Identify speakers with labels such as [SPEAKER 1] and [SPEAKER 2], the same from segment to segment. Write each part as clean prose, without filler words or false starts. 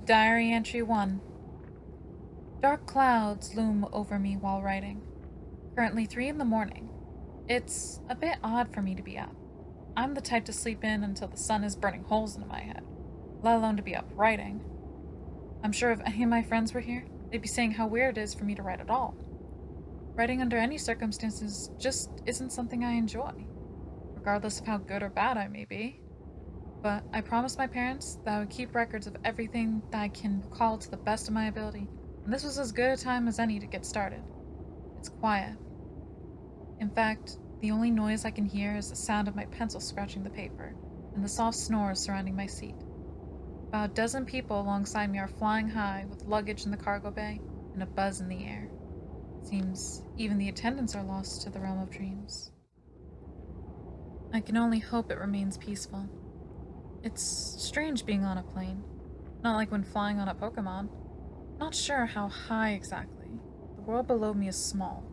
[SPEAKER 1] Diary Entry 1. Dark clouds loom over me while writing. Currently 3 in the morning. It's a bit odd for me to be up. I'm the type to sleep in until the sun is burning holes into my head, let alone to be up writing. I'm sure if any of my friends were here, they'd be saying how weird it is for me to write at all. Writing under any circumstances just isn't something I enjoy, regardless of how good or bad I may be. But I promised my parents that I would keep records of everything that I can recall to the best of my ability, and this was as good a time as any to get started. It's quiet. In fact, the only noise I can hear is the sound of my pencil scratching the paper, and the soft snores surrounding my seat. About a dozen people alongside me are flying high with luggage in the cargo bay and a buzz in the air. It seems even the attendants are lost to the realm of dreams. I can only hope it remains peaceful. It's strange being on a plane, not like when flying on a Pokemon. Not sure how high exactly. The world below me is small.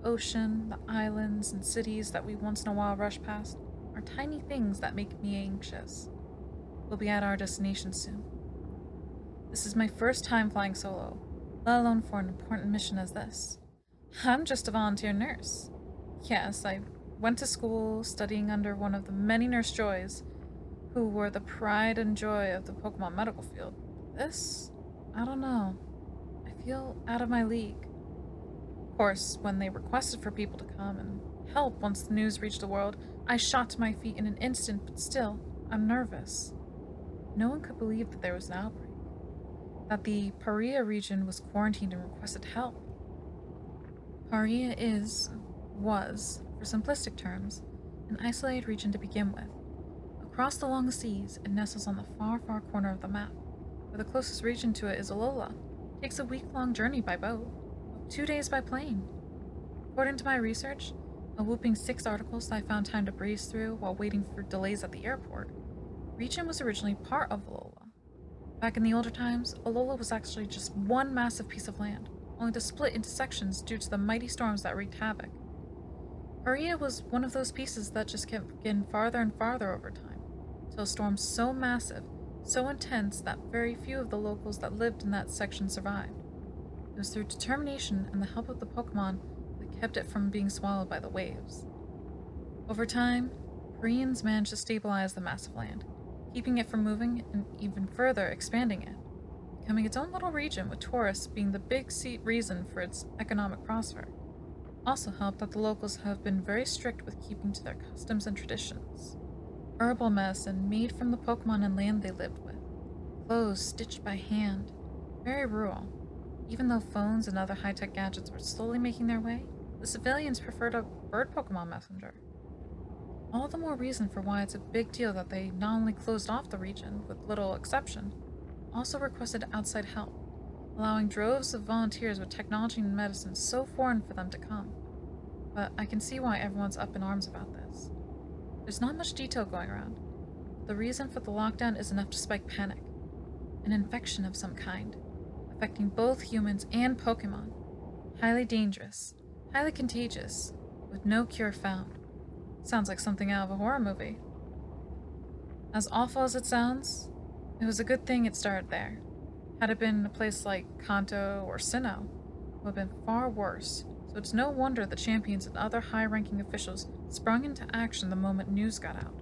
[SPEAKER 1] The ocean, the islands, and cities that we once in a while rush past are tiny things that make me anxious. We'll be at our destination soon. This is my first time flying solo, let alone for an important mission as this. I'm just a volunteer nurse. Yes, I went to school studying under one of the many nurse joys who were the pride and joy of the Pokemon medical field. This? I don't know. I feel out of my league. Of course, when they requested for people to come and help once the news reached the world, I shot to my feet in an instant, but still, I'm nervous. No one could believe that there was an outbreak, that the Paria region was quarantined and requested help. Paria was, for simplistic terms, an isolated region to begin with. Across the long seas, it nestles on the far, far corner of the map, where the closest region to it is Alola. It takes a week-long journey by boat, 2 days by plane. According to my research, a whooping 6 articles that I found time to breeze through while waiting for delays at the airport, region was originally part of Alola. Back in the older times, Alola was actually just one massive piece of land, only to split into sections due to the mighty storms that wreaked havoc. Paria was one of those pieces that just kept getting farther and farther over time, till a storm so massive, so intense that very few of the locals that lived in that section survived. It was through determination and the help of the Pokemon that kept it from being swallowed by the waves. Over time, Koreans managed to stabilize the massive land, keeping it from moving and even further expanding it, becoming its own little region with tourists being the big reason for its economic prosper. Also helped that the locals have been very strict with keeping to their customs and traditions. Herbal medicine made from the Pokemon and land they lived with. Clothes stitched by hand. Very rural. Even though phones and other high-tech gadgets were slowly making their way, the civilians preferred a bird Pokemon messenger. All the more reason for why it's a big deal that they not only closed off the region, with little exception, also requested outside help, allowing droves of volunteers with technology and medicine so foreign for them to come. But I can see why everyone's up in arms about this. There's not much detail going around. The reason for the lockdown is enough to spike panic. An infection of some kind, affecting both humans and Pokemon. Highly dangerous, highly contagious, with no cure found. Sounds like something out of a horror movie. As awful as it sounds, it was a good thing it started there. Had it been a place like Kanto or Sinnoh, it would have been far worse, so it's no wonder the champions and other high-ranking officials sprung into action the moment news got out.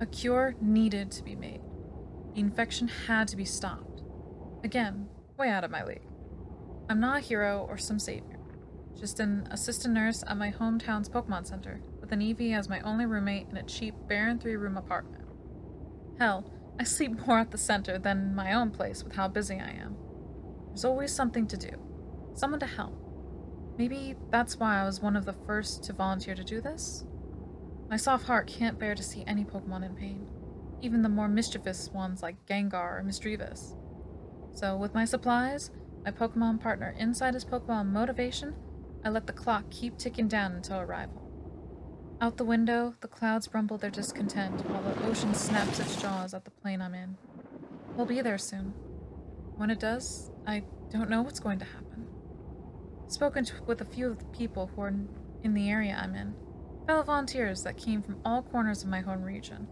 [SPEAKER 1] A cure needed to be made. The infection had to be stopped. Again, way out of my league. I'm not a hero or some savior, just an assistant nurse at my hometown's Pokemon Center, with an Eevee as my only roommate in a cheap, barren 3-room apartment. Hell, I sleep more at the center than in my own place with how busy I am. There's always something to do, someone to help. Maybe that's why I was one of the first to volunteer to do this? My soft heart can't bear to see any Pokemon in pain, even the more mischievous ones like Gengar or Misdreavus. So with my supplies, my Pokemon partner inside his Pokemon motivation, I let the clock keep ticking down until arrival. Out the window, the clouds rumble their discontent while the ocean snaps its jaws at the plane I'm in. We'll be there soon. When it does, I don't know what's going to happen. Spoken with a few of the people who are in the area I'm in, fellow volunteers that came from all corners of my home region.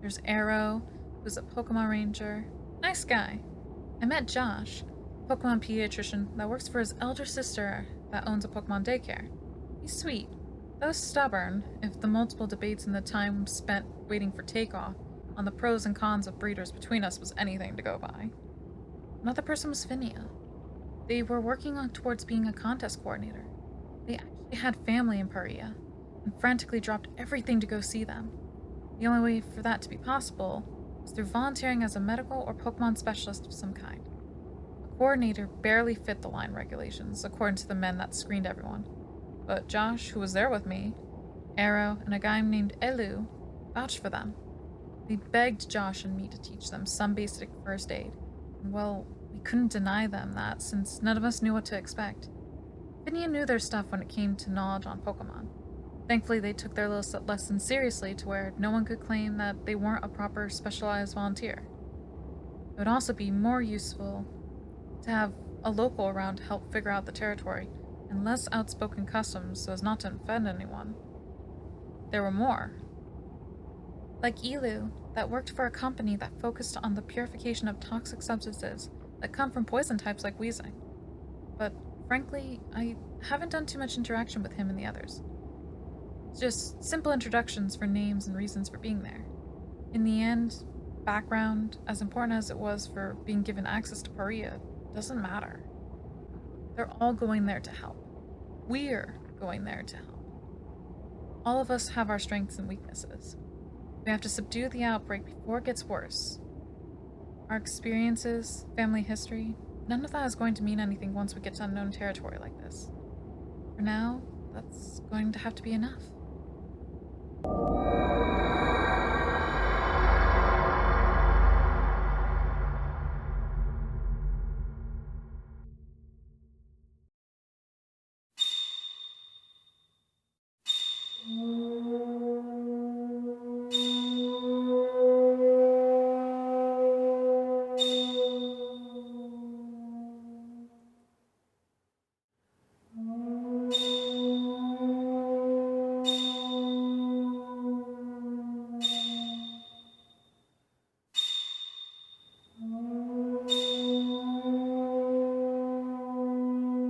[SPEAKER 1] There's Arrow, who's a Pokemon Ranger. I Nice guy. I met Josh, a Pokemon pediatrician that works for his elder sister that owns a Pokemon daycare. He's sweet, though stubborn, if the multiple debates and the time spent waiting for takeoff on the pros and cons of breeders between us was anything to go by. Another person was Phinia. They were working on towards being a contest coordinator. They actually had family in Paria, and frantically dropped everything to go see them. The only way for that to be possible was through volunteering as a medical or Pokemon specialist of some kind. A coordinator barely fit the line regulations, according to the men that screened everyone. But Josh, who was there with me, Arrow, and a guy named Elu, vouched for them. They begged Josh and me to teach them some basic first aid. And well, we couldn't deny them that since none of us knew what to expect. Phinia knew their stuff when it came to knowledge on Pokemon. Thankfully, they took their lessons seriously to where no one could claim that they weren't a proper specialized volunteer. It would also be more useful to have a local around to help figure out the territory and less outspoken customs so as not to offend anyone. There were more. Like Elu, that worked for a company that focused on the purification of toxic substances that come from poison types like wheezing. But frankly, I haven't done too much interaction with him and the others. Just simple introductions for names and reasons for being there. In the end, background, as important as it was for being given access to Paria, doesn't matter. They're all going there to help. We're going there to help. All of us have our strengths and weaknesses. We have to subdue the outbreak before it gets worse. Our experiences, family history, none of that is going to mean anything once we get to unknown territory like this. For now, that's going to have to be enough.